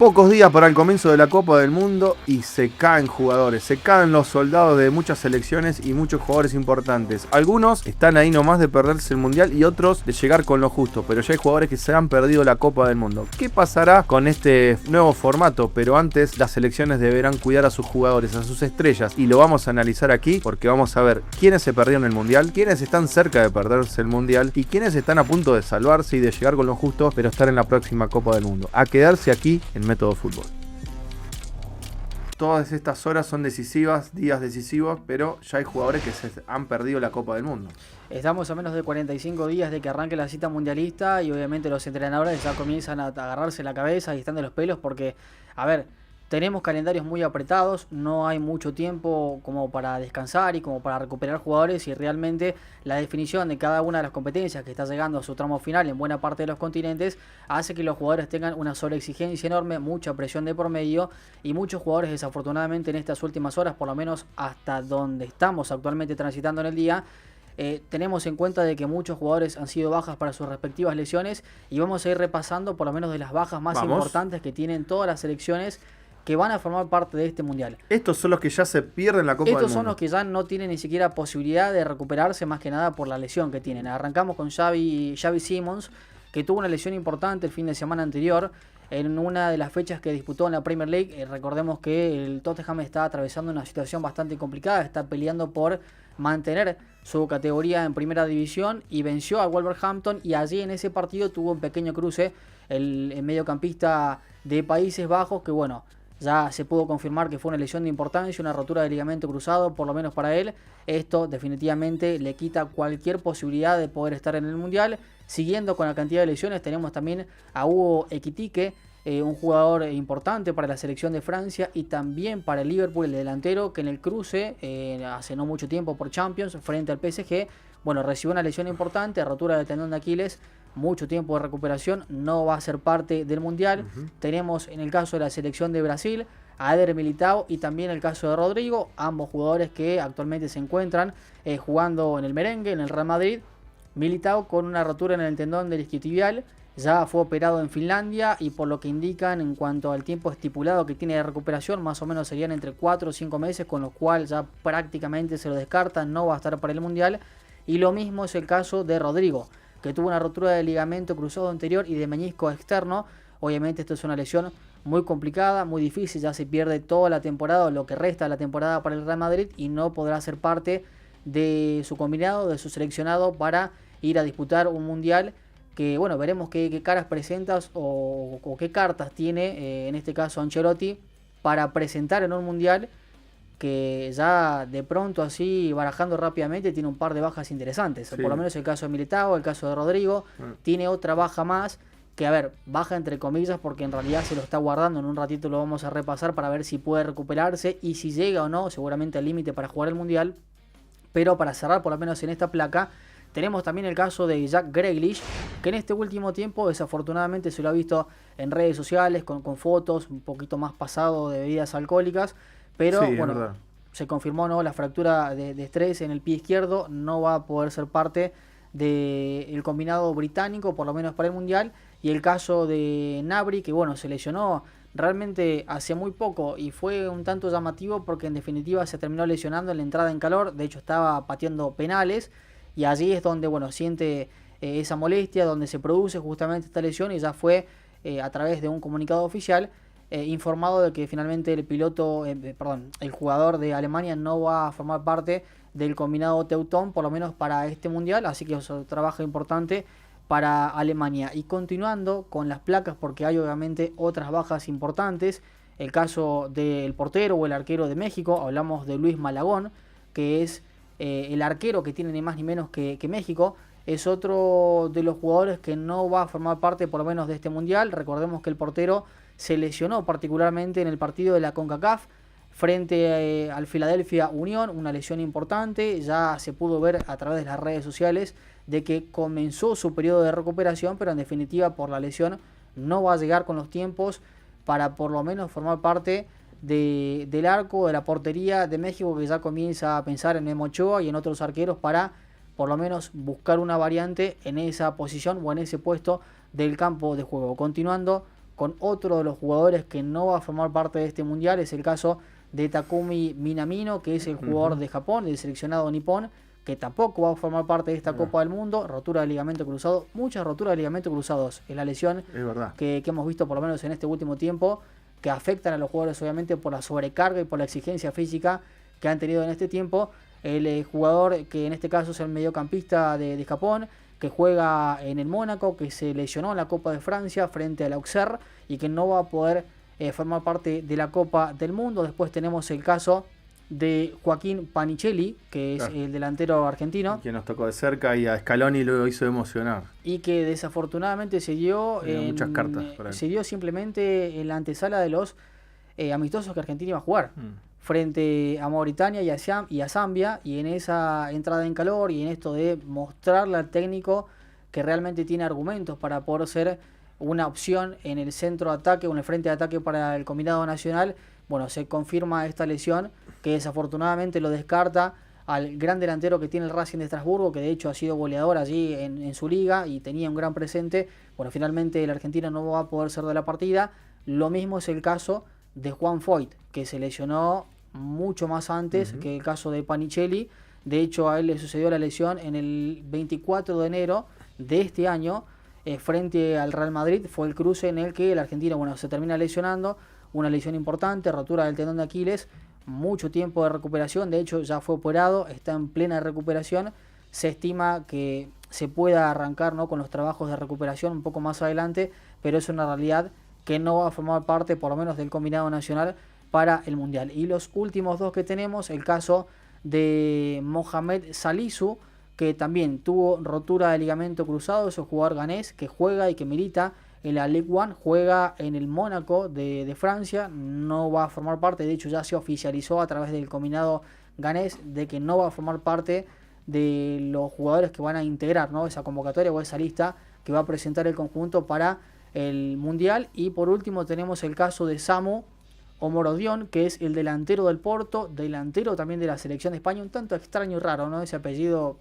Pocos días para el comienzo de la Copa del Mundo y se caen jugadores, se caen los soldados de muchas selecciones y muchos jugadores importantes. Algunos están ahí nomás de perderse el Mundial y otros de llegar con lo justo, pero ya hay jugadores que se han perdido la Copa del Mundo. ¿Qué pasará con este nuevo formato? Pero antes las selecciones deberán cuidar a sus jugadores, a sus estrellas, y lo vamos a analizar aquí porque vamos a ver quiénes se perdieron el Mundial, quiénes están cerca de perderse el Mundial y quiénes están a punto de salvarse y de llegar con lo justo, pero estar en la próxima Copa del Mundo. A quedarse aquí en Método Fútbol. Todas estas horas son decisivas, días decisivos, pero ya hay jugadores que se han perdido la Copa del Mundo. Estamos a menos de 45 días de que arranque la cita mundialista y obviamente los entrenadores ya comienzan a agarrarse la cabeza y están de los pelos porque, a ver, tenemos calendarios muy apretados, no hay mucho tiempo como para descansar y como para recuperar jugadores, y realmente la definición de cada una de las competencias que está llegando a su tramo final en buena parte de los continentes hace que los jugadores tengan una sobreexigencia enorme, mucha presión de por medio, y muchos jugadores desafortunadamente en estas últimas horas, por lo menos hasta donde estamos actualmente transitando en el día, tenemos en cuenta de que muchos jugadores han sido bajas para sus respectivas lesiones, y vamos a ir repasando por lo menos de las bajas más importantes que tienen todas las selecciones que van a formar parte de este mundial. Estos son los que ya se pierden la Copa del Mundo. Estos son los que ya no tienen ni siquiera posibilidad de recuperarse, más que nada por la lesión que tienen. Arrancamos con Xavi Simons, que tuvo una lesión importante el fin de semana anterior en una de las fechas que disputó en la Premier League. Recordemos que el Tottenham está atravesando una situación bastante complicada, está peleando por mantener su categoría en primera división y venció al Wolverhampton, y allí en ese partido tuvo un pequeño cruce el mediocampista de Países Bajos, que bueno, ya se pudo confirmar que fue una lesión de importancia, una rotura de ligamento cruzado, por lo menos para él. Esto definitivamente le quita cualquier posibilidad de poder estar en el Mundial. Siguiendo con la cantidad de lesiones, tenemos también a Hugo Ekitike, un jugador importante para la selección de Francia y también para el Liverpool, el delantero, que en el cruce, hace no mucho tiempo por Champions, frente al PSG, bueno, recibió una lesión importante, rotura del tendón de Aquiles, mucho tiempo de recuperación, no va a ser parte del Mundial. Tenemos en el caso de la selección de Brasil a Eder Militao y también el caso de Rodrigo, ambos jugadores que actualmente se encuentran jugando en el merengue, en el Real Madrid. Militao con una rotura en el tendón del isquiotibial, ya fue operado en Finlandia, y por lo que indican en cuanto al tiempo estipulado que tiene de recuperación, más o menos serían entre 4 o 5 meses, con lo cual ya prácticamente se lo descartan, no va a estar para el Mundial. Y lo mismo es el caso de Rodrigo, que tuvo una rotura de ligamento cruzado anterior y de meñisco externo. Obviamente esto es una lesión muy complicada, muy difícil, ya se pierde toda la temporada o lo que resta de la temporada para el Real Madrid y no podrá ser parte de su combinado, de su seleccionado para ir a disputar un Mundial que, bueno, veremos qué caras presentas o qué cartas tiene, en este caso Ancelotti, para presentar en un Mundial que ya de pronto, así barajando rápidamente, tiene un par de bajas interesantes. Sí. Por lo menos el caso de Militao, el caso de Rodrigo, tiene otra baja más, que a ver, baja entre comillas porque en realidad se lo está guardando. En un ratito lo vamos a repasar para ver si puede recuperarse y si llega o no, seguramente al límite para jugar el Mundial. Pero para cerrar por lo menos en esta placa, tenemos también el caso de Jack Grealish, que en este último tiempo desafortunadamente se lo ha visto en redes sociales con fotos un poquito más pasado de bebidas alcohólicas. Pero sí, bueno, se confirmó, ¿no?, la fractura de estrés en el pie izquierdo, no va a poder ser parte del combinado británico, por lo menos para el Mundial. Y el caso de Gnabry, que bueno, se lesionó realmente hace muy poco y fue un tanto llamativo porque en definitiva se terminó lesionando en la entrada en calor. De hecho estaba pateando penales y allí es donde, bueno, siente esa molestia, donde se produce justamente esta lesión, y ya fue a través de un comunicado oficial informado de que finalmente el jugador de Alemania no va a formar parte del combinado Teutón, por lo menos para este Mundial, así que es un trabajo importante para Alemania. Y continuando con las placas, porque hay obviamente otras bajas importantes, el caso del portero o el arquero de México, hablamos de Luis Malagón, que es el arquero que tiene ni más ni menos que México. Es otro de los jugadores que no va a formar parte por lo menos de este Mundial. Recordemos que el portero se lesionó particularmente en el partido de la CONCACAF frente al Philadelphia Union, una lesión importante. Ya se pudo ver a través de las redes sociales de que comenzó su periodo de recuperación, pero en definitiva por la lesión no va a llegar con los tiempos para por lo menos formar parte del arco, de la portería de México, que ya comienza a pensar en Memo Ochoa y en otros arqueros para por lo menos buscar una variante en esa posición o en ese puesto del campo de juego. Continuando con otro de los jugadores que no va a formar parte de este mundial. Es el caso de Takumi Minamino, que es el jugador de Japón, del seleccionado nipón, que tampoco va a formar parte de esta Copa del Mundo. Rotura de ligamento cruzado, muchas roturas de ligamento cruzados. Es la lesión que hemos visto por lo menos en este último tiempo, que afectan a los jugadores obviamente por la sobrecarga y por la exigencia física que han tenido en este tiempo. El jugador que en este caso es el mediocampista de Japón, que juega en el Mónaco, que se lesionó en la Copa de Francia frente al Auxerre y que no va a poder formar parte de la Copa del Mundo. Después tenemos el caso de Joaquín Panichelli, que es el delantero argentino. Que nos tocó de cerca y a Scaloni lo hizo emocionar. Y que desafortunadamente se dio, muchas cartas se dio simplemente en la antesala de los amistosos que Argentina iba a jugar. Frente a Mauritania y a Zambia, y en esa entrada en calor y en esto de mostrarle al técnico que realmente tiene argumentos para poder ser una opción en el centro de ataque o en el frente de ataque para el combinado nacional, bueno, se confirma esta lesión que desafortunadamente lo descarta al gran delantero que tiene el Racing de Estrasburgo, que de hecho ha sido goleador allí en su liga y tenía un gran presente. Bueno, finalmente el argentino no va a poder ser de la partida. Lo mismo es el caso de Juan Foyt, que se lesionó mucho más antes que el caso de Panichelli. De hecho, a él le sucedió la lesión en el 24 de enero de este año frente al Real Madrid. Fue el cruce en el que el argentino, bueno, se termina lesionando, una lesión importante, rotura del tendón de Aquiles, mucho tiempo de recuperación. De hecho, ya fue operado, está en plena recuperación. Se estima que se pueda arrancar, ¿no?, con los trabajos de recuperación un poco más adelante, pero es una realidad que no va a formar parte, por lo menos, del combinado nacional para el Mundial. Y los últimos dos que tenemos, el caso de Mohamed Salisu, que también tuvo rotura de ligamento cruzado. Es un jugador ganés que juega y que milita en la Ligue 1, juega en el Mónaco de Francia, no va a formar parte, de hecho ya se oficializó a través del combinado ganés de que no va a formar parte de los jugadores que van a integrar, ¿no?, esa convocatoria o esa lista que va a presentar el conjunto para el Mundial. Y por último tenemos el caso de Samu Omorodion, que es el delantero del Porto, delantero también de la selección de España, un tanto extraño y raro, ¿no?, ese apellido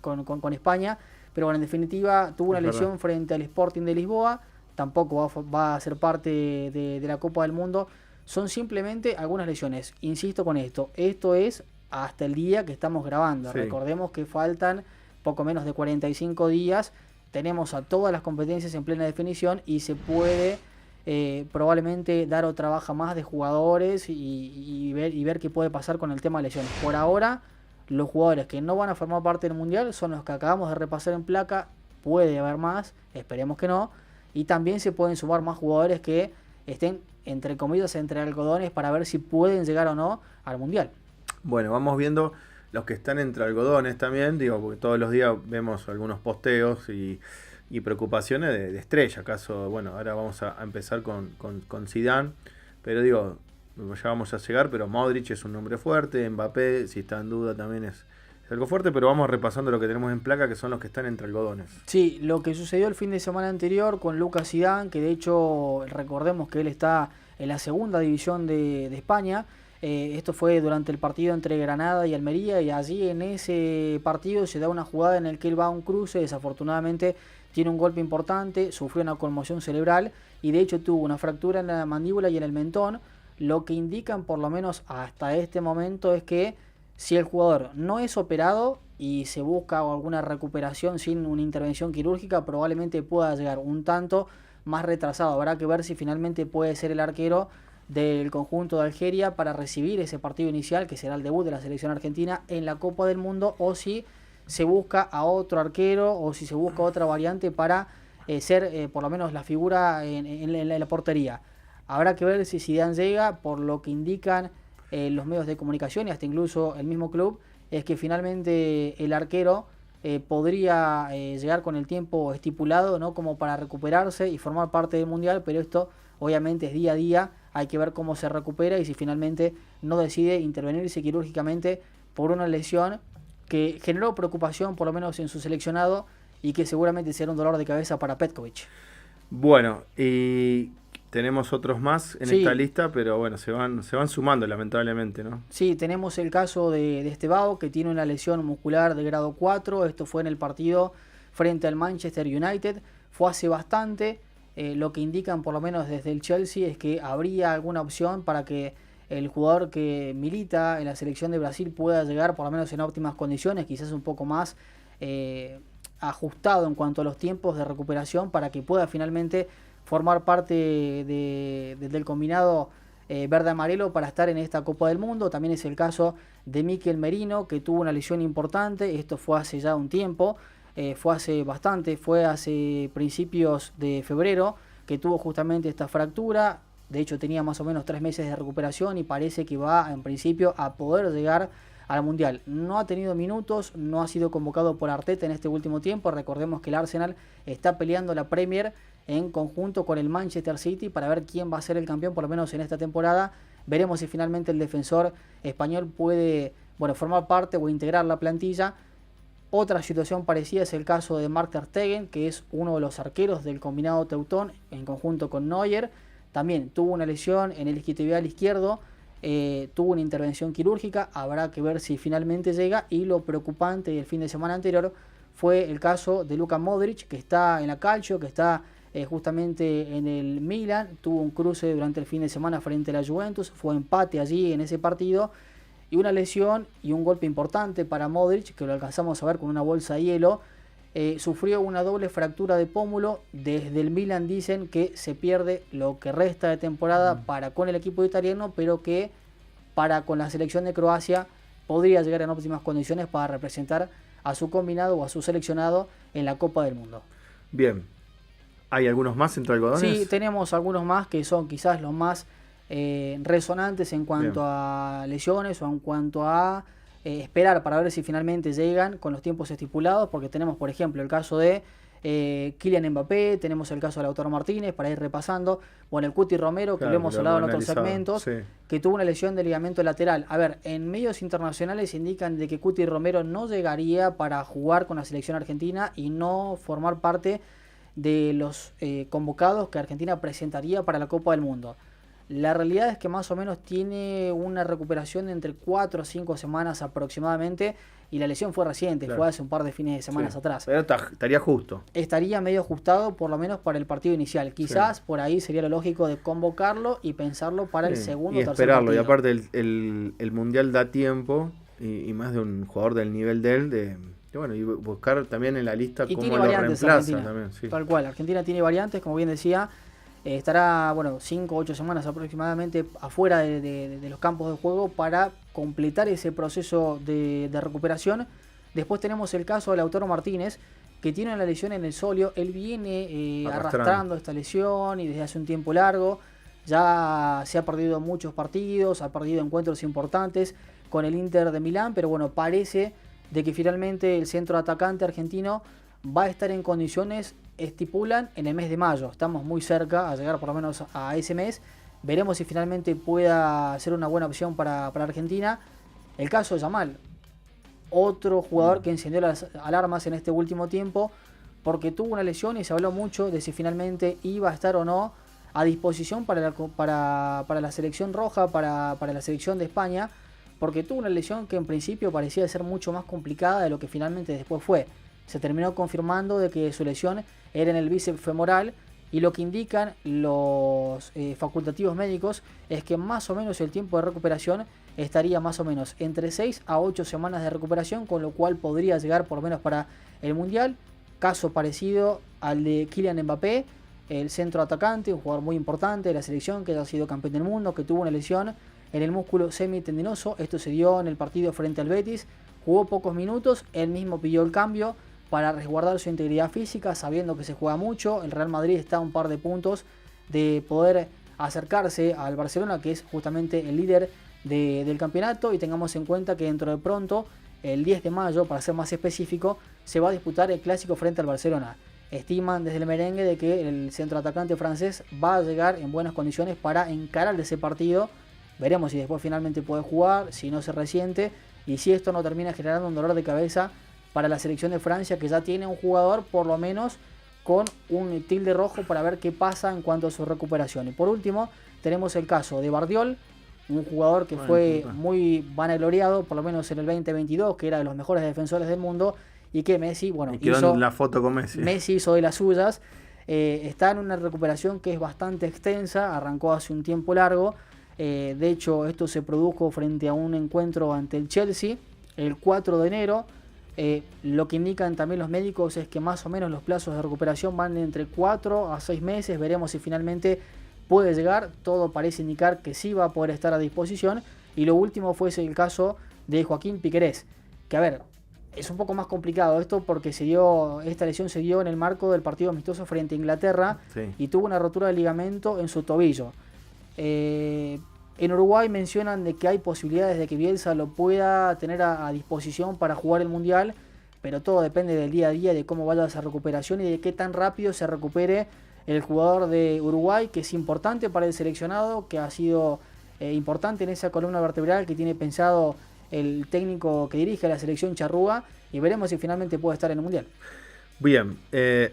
con España, pero bueno, en definitiva tuvo una lesión frente al Sporting de Lisboa, tampoco va a ser parte de la Copa del Mundo. Son simplemente algunas lesiones, insisto con esto es hasta el día que estamos grabando. Sí. Recordemos que faltan poco menos de 45 días, tenemos a todas las competencias en plena definición y se puede probablemente dar otra baja más de jugadores y ver qué puede pasar con el tema de lesiones. Por ahora, los jugadores que no van a formar parte del Mundial son los que acabamos de repasar en placa. Puede haber más, esperemos que no. Y también se pueden sumar más jugadores que estén, entre comillas, entre algodones para ver si pueden llegar o no al Mundial. Bueno, vamos viendo los que están entre algodones también, digo, porque todos los días vemos algunos posteos y preocupaciones de estrella. Acaso, bueno, ahora vamos a empezar con Zidane, pero digo, ya vamos a llegar, pero Modric es un nombre fuerte, Mbappé, si está en duda, también es algo fuerte, pero vamos repasando lo que tenemos en placa, que son los que están entre algodones. Sí, lo que sucedió el fin de semana anterior con Lucas Zidane, que de hecho recordemos que él está en la segunda división de España. Esto fue durante el partido entre Granada y Almería, y allí en ese partido se da una jugada en la que él va a un cruce, desafortunadamente tiene un golpe importante, sufrió una conmoción cerebral y de hecho tuvo una fractura en la mandíbula y en el mentón. Lo que indican, por lo menos hasta este momento, es que si el jugador no es operado y se busca alguna recuperación sin una intervención quirúrgica, probablemente pueda llegar un tanto más retrasado. Habrá que ver si finalmente puede ser el arquero del conjunto de Algeria para recibir ese partido inicial, que será el debut de la selección argentina en la Copa del Mundo, o si se busca a otro arquero o si se busca otra variante para ser por lo menos la figura en la portería. Habrá que ver si Zidane llega. Por lo que indican los medios de comunicación y hasta incluso el mismo club, es que finalmente el arquero podría llegar con el tiempo estipulado, ¿no?, como para recuperarse y formar parte del Mundial, pero esto obviamente es día a día. Hay que ver cómo se recupera y si finalmente no decide intervenirse quirúrgicamente por una lesión que generó preocupación, por lo menos en su seleccionado, y que seguramente será un dolor de cabeza para Petkovic. Bueno, y tenemos otros más en esta lista, pero bueno, se van sumando lamentablemente, ¿no? Sí, tenemos el caso de Estevao, que tiene una lesión muscular de grado 4. Esto fue en el partido frente al Manchester United. Fue hace bastante. lo que indican por lo menos desde el Chelsea es que habría alguna opción para que el jugador que milita en la selección de Brasil pueda llegar por lo menos en óptimas condiciones, quizás un poco más ajustado en cuanto a los tiempos de recuperación, para que pueda finalmente formar parte del combinado verde-amarelo para estar en esta Copa del Mundo. También es el caso de Mikel Merino, que tuvo una lesión importante. Esto fue hace ya un tiempo, fue hace principios de febrero que tuvo justamente esta fractura. De hecho tenía más o menos 3 meses de recuperación y parece que va en principio a poder llegar al Mundial. No ha tenido minutos, no ha sido convocado por Arteta en este último tiempo. Recordemos que el Arsenal está peleando la Premier en conjunto con el Manchester City para ver quién va a ser el campeón, por lo menos en esta temporada. Veremos si finalmente el defensor español puede formar parte o integrar la plantilla. Otra situación parecida es el caso de Mark ter Stegen, que es uno de los arqueros del combinado teutón en conjunto con Neuer. También tuvo una lesión en el isquiotibial izquierdo, tuvo una intervención quirúrgica, habrá que ver si finalmente llega. Y lo preocupante del fin de semana anterior fue el caso de Luka Modric, que está en la Calcio, que está justamente en el Milan. Tuvo un cruce durante el fin de semana frente a la Juventus, fue empate allí en ese partido, y una lesión y un golpe importante para Modric, que lo alcanzamos a ver con una bolsa de hielo. Sufrió una doble fractura de pómulo. Desde el Milan dicen que se pierde lo que resta de temporada para con el equipo italiano, pero que para con la selección de Croacia podría llegar en óptimas condiciones para representar a su combinado o a su seleccionado en la Copa del Mundo. Bien, ¿hay algunos más entre algodones? Sí, tenemos algunos más que son quizás los más resonantes en cuanto a lesiones o en cuanto a esperar para ver si finalmente llegan con los tiempos estipulados, porque tenemos por ejemplo el caso de Kylian Mbappé, tenemos el caso de Lautaro Martínez, para ir repasando, el Cuti Romero, que lo hemos hablado en otros segmentos, sí, que tuvo una lesión de ligamento lateral. A ver, en medios internacionales indican de que Cuti Romero no llegaría para jugar con la selección argentina y no formar parte de los convocados que Argentina presentaría para la Copa del Mundo. La realidad es que más o menos tiene una recuperación de entre 4 o 5 semanas aproximadamente, y la lesión fue reciente, claro, fue hace un par de fines de semana atrás. Pero estaría justo. Estaría medio ajustado por lo menos para el partido inicial. Quizás por ahí sería lo lógico de convocarlo y pensarlo para el segundo o tercer esperarlo. partido. Y aparte el Mundial da tiempo, y más de un jugador del nivel de él, y buscar también en la lista y cómo lo reemplaza también. Sí. Tal cual, Argentina tiene variantes, como bien decía. Estará 5 o 8 semanas aproximadamente afuera de los campos de juego para completar ese proceso de recuperación. Después tenemos el caso de Lautaro Martínez, que tiene una lesión en el sóleo. Él viene arrastrando esta lesión y desde hace un tiempo largo. Ya se ha perdido muchos partidos, ha perdido encuentros importantes con el Inter de Milán, pero parece de que finalmente el centro atacante argentino va a estar en condiciones, estipulan, en el mes de mayo. Estamos muy cerca a llegar por lo menos a ese mes. Veremos si finalmente pueda ser una buena opción para Argentina. El caso de Yamal, otro jugador que encendió las alarmas en este último tiempo, porque tuvo una lesión y se habló mucho de si finalmente iba a estar o no a disposición para la selección roja, para la selección de España, porque tuvo una lesión que en principio parecía ser mucho más complicada de lo que finalmente después fue. Se terminó confirmando de que su lesión era en el bíceps femoral, y lo que indican los facultativos médicos es que más o menos el tiempo de recuperación estaría más o menos entre 6 a 8 semanas de recuperación, con lo cual podría llegar por lo menos para el Mundial. Caso parecido al de Kylian Mbappé, el centro atacante, un jugador muy importante de la selección, que ya ha sido campeón del mundo, que tuvo una lesión en el músculo semitendinoso. Esto se dio en el partido frente al Betis. Jugó pocos minutos, él mismo pidió el cambio para resguardar su integridad física, sabiendo que se juega mucho. El Real Madrid está a un par de puntos de poder acercarse al Barcelona, que es justamente el líder del campeonato, y tengamos en cuenta que dentro de pronto, el 10 de mayo, para ser más específico, se va a disputar el clásico frente al Barcelona. Estiman desde el merengue de que el centroatacante francés va a llegar en buenas condiciones para encarar ese partido. Veremos si después finalmente puede jugar, si no se resiente, y si esto no termina generando un dolor de cabeza para la selección de Francia, que ya tiene un jugador por lo menos con un tilde rojo para ver qué pasa en cuanto a su recuperación. Y por último tenemos el caso de Bardiol, un jugador que fue muy vanagloriado, por lo menos en el 2022, que era de los mejores defensores del mundo, y que Messi, quedó en la foto con Messi. Messi hizo de las suyas. está en una recuperación que es bastante extensa, arrancó hace un tiempo largo. De hecho, esto se produjo frente a un encuentro ante el Chelsea el 4 de enero. Lo que indican también los médicos es que más o menos los plazos de recuperación van de entre 4 a 6 meses. Veremos si finalmente puede llegar. Todo parece indicar que sí va a poder estar a disposición. Y lo último fue el caso de Joaquín Piquerés, que a ver, es un poco más complicado esto porque esta lesión se dio en el marco del partido amistoso frente a Inglaterra, sí, y tuvo una rotura de ligamento en su tobillo. En Uruguay mencionan de que hay posibilidades de que Bielsa lo pueda tener a disposición para jugar el Mundial, pero todo depende del día a día, de cómo vaya esa recuperación y de qué tan rápido se recupere el jugador de Uruguay, que es importante para el seleccionado, que ha sido importante en esa columna vertebral que tiene pensado el técnico que dirige la selección Charrúa, y veremos si finalmente puede estar en el Mundial. Bien,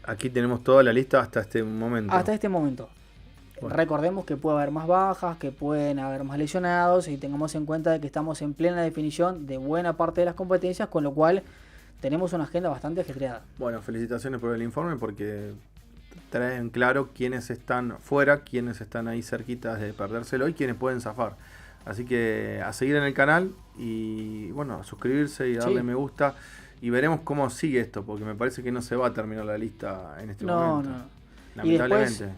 aquí tenemos toda la lista hasta este momento. Hasta este momento. Bueno. Recordemos que puede haber más bajas, que pueden haber más lesionados, y tengamos en cuenta de que estamos en plena definición de buena parte de las competencias, con lo cual tenemos una agenda bastante ajetreada. Bueno, felicitaciones por el informe, porque traen claro quiénes están fuera, quiénes están ahí cerquitas de perdérselo y quiénes pueden zafar. Así que a seguir en el canal y bueno, a suscribirse y darle me gusta, y veremos cómo sigue esto, porque me parece que no se va a terminar la lista en este momento. No.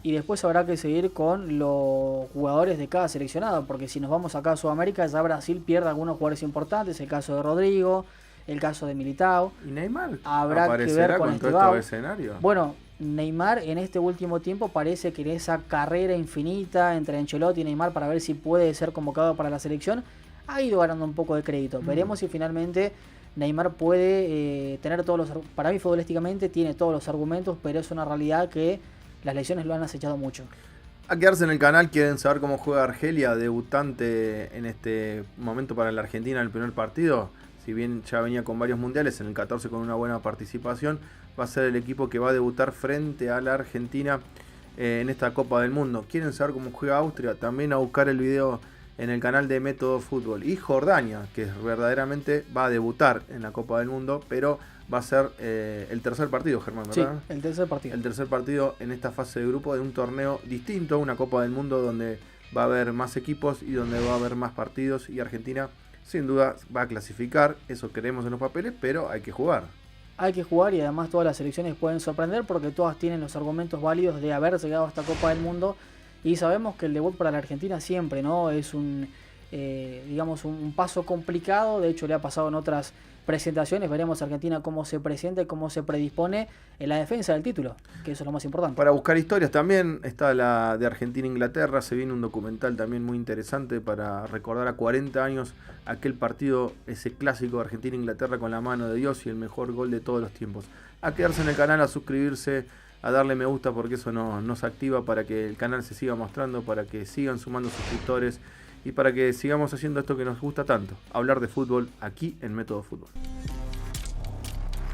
Y después habrá que seguir con los jugadores de cada seleccionado, porque si nos vamos acá a Sudamérica, ya Brasil pierde algunos jugadores importantes, el caso de Rodrigo, el caso de Militao. ¿Y Neymar habrá que ver con todo este escenario? Bueno, Neymar en este último tiempo parece que en esa carrera infinita entre Ancelotti y Neymar para ver si puede ser convocado para la selección, ha ido ganando un poco de crédito. Veremos si finalmente Neymar puede tener todos los... Para mí futbolísticamente tiene todos los argumentos, pero es una realidad que las lesiones lo han acechado mucho. A quedarse en el canal, quieren saber cómo juega Argelia, debutante en este momento para la Argentina en el primer partido. Si bien ya venía con varios mundiales, en el 14 con una buena participación, va a ser el equipo que va a debutar frente a la Argentina en esta Copa del Mundo. Quieren saber cómo juega Austria, también a buscar el video en el canal de Método Fútbol. Y Jordania, que verdaderamente va a debutar en la Copa del Mundo, pero va a ser el tercer partido, Germán, ¿verdad? Sí, el tercer partido. El tercer partido en esta fase de grupo de un torneo distinto, una Copa del Mundo donde va a haber más equipos y donde va a haber más partidos, y Argentina sin duda va a clasificar, eso queremos en los papeles, pero hay que jugar. Hay que jugar, y además todas las selecciones pueden sorprender porque todas tienen los argumentos válidos de haber llegado a esta Copa del Mundo, y sabemos que el debut para la Argentina siempre, ¿no? Es un paso complicado. De hecho le ha pasado en otras presentaciones. Veremos Argentina cómo se presenta y cómo se predispone en la defensa del título, que eso es lo más importante. Para buscar historias también está la de Argentina-Inglaterra. Se viene un documental también muy interesante para recordar a 40 años aquel partido, ese clásico de Argentina-Inglaterra con la mano de Dios y el mejor gol de todos los tiempos. A quedarse en el canal, a suscribirse, a darle me gusta, porque eso nos activa para que el canal se siga mostrando, para que sigan sumando suscriptores y para que sigamos haciendo esto que nos gusta tanto, hablar de fútbol aquí en Método Fútbol.